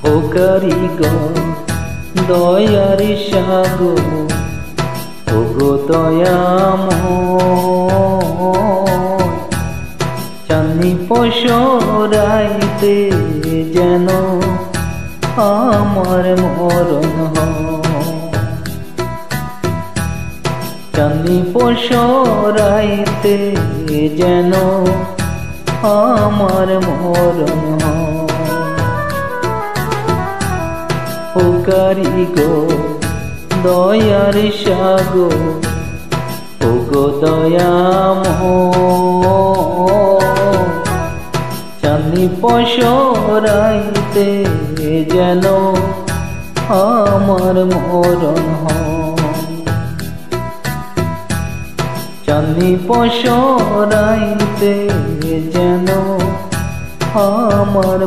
ও কারিগর দয়ার সাগর ও গো দয়াময় চাঁদনি পশরাইতে যেন আমার মরণ হয় চাঁদনি পশরাইতে যেন আমার মরণ হয় ও কারিগর দয়ার সাগর ও গো দয়াময় চাঁদনি পশরাইতে যেন আমার মরণ হয় চাঁদনি পশরাইতে যেন আমার